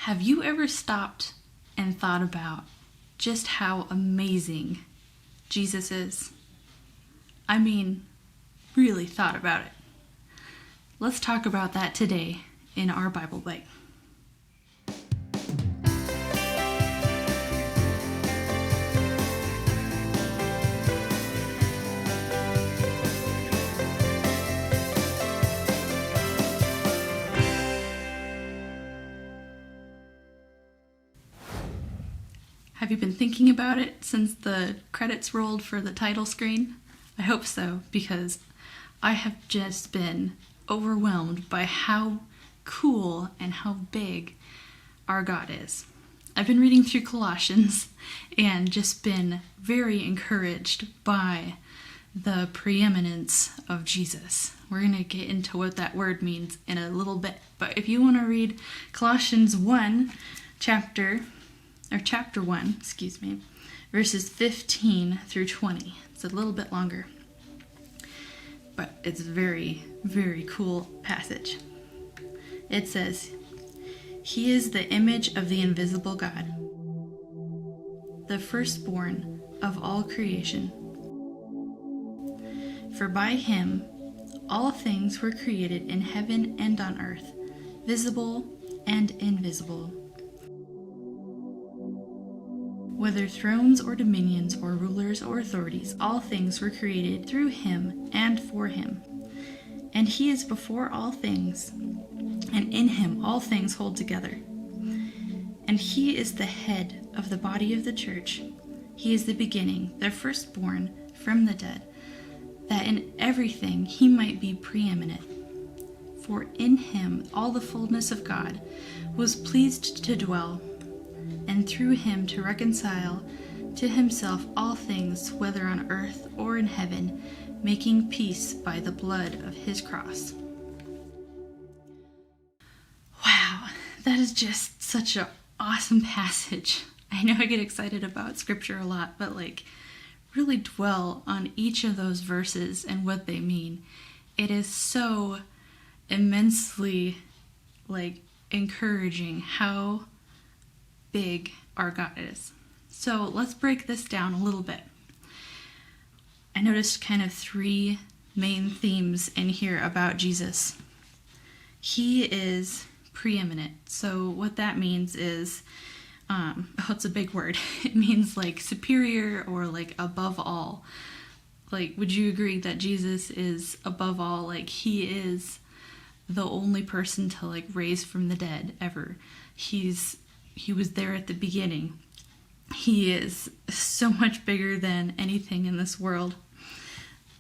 Have you ever stopped and thought about just how amazing Jesus is? I mean, really thought about it. Let's talk about that today in our Bible Byte. Have you been thinking about it since the credits rolled for the title screen? I hope so, because I have just been overwhelmed by how cool and how big our God is. I've been reading through Colossians and just been very encouraged by the preeminence of Jesus. We're going to get into what that word means in a little bit, but if you want to read Colossians 1, chapter 1, verses 15 through 20. It's a little bit longer, but it's a very, very cool passage. It says, "He is the image of the invisible God, the firstborn of all creation. For by him all things were created in heaven and on earth, visible and invisible. Whether thrones or dominions or rulers or authorities, all things were created through him and for him. And he is before all things, and in him all things hold together. And he is the head of the body of the church. He is the beginning, the firstborn from the dead, that in everything he might be preeminent. For in him all the fullness of God was pleased to dwell, and through him to reconcile to himself all things, whether on earth or in heaven, making peace by the blood of his cross." Wow, that is just such an awesome passage. I know I get excited about scripture a lot, but really dwell on each of those verses and what they mean. It is so immensely encouraging how big our God is. So let's break this down a little bit. I noticed kind of three main themes in here about Jesus. He is preeminent. So what that means is, it's a big word. It means superior or above all. Would you agree that Jesus is above all? He is the only person to raise from the dead ever. He was there at the beginning. He is so much bigger than anything in this world.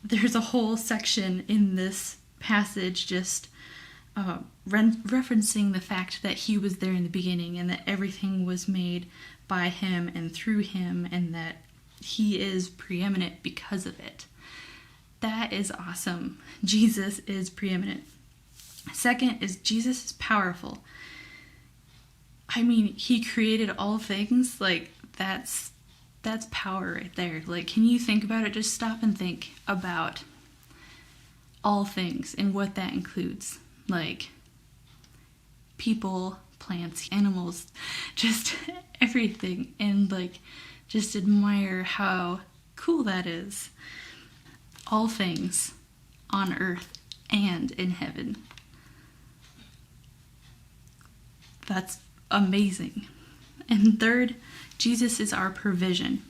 There's a whole section in this passage just referencing the fact that he was there in the beginning and that everything was made by him and through him and that he is preeminent because of it. That is awesome. Jesus is preeminent. Second is Jesus is powerful. I mean, he created all things. That's power right there. Can you think about it? Just stop and think about all things and what that includes. People, plants, animals, just everything. And just admire how cool that is. All things on earth and in heaven. That's amazing. And third, Jesus is our provision.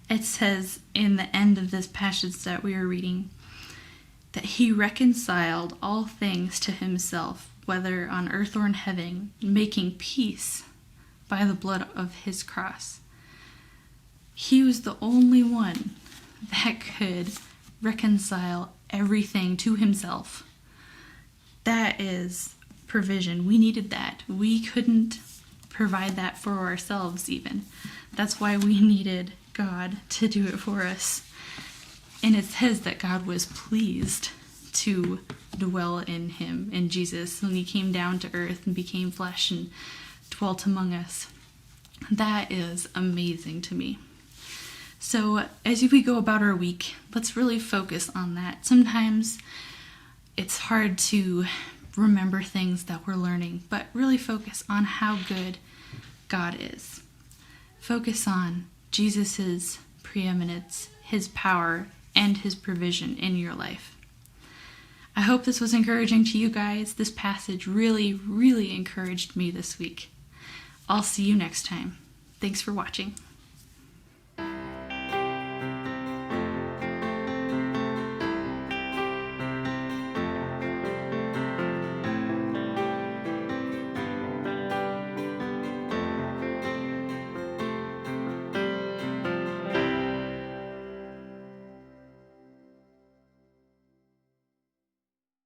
It says in the end of this passage that we are reading that he reconciled all things to himself, whether on earth or in heaven, making peace by the blood of his cross. He was the only one that could reconcile everything to himself. That is provision. We needed that. We couldn't provide that for ourselves even. That's why we needed God to do it for us. And it says that God was pleased to dwell in him, in Jesus, when he came down to earth and became flesh and dwelt among us. That is amazing to me. So as we go about our week, let's really focus on that. Sometimes it's hard to remember things that we're learning, but really focus on how good God is. Focus on Jesus' preeminence, his power, and his provision in your life. I hope this was encouraging to you guys. This passage really, really encouraged me this week. I'll see you next time. Thanks for watching.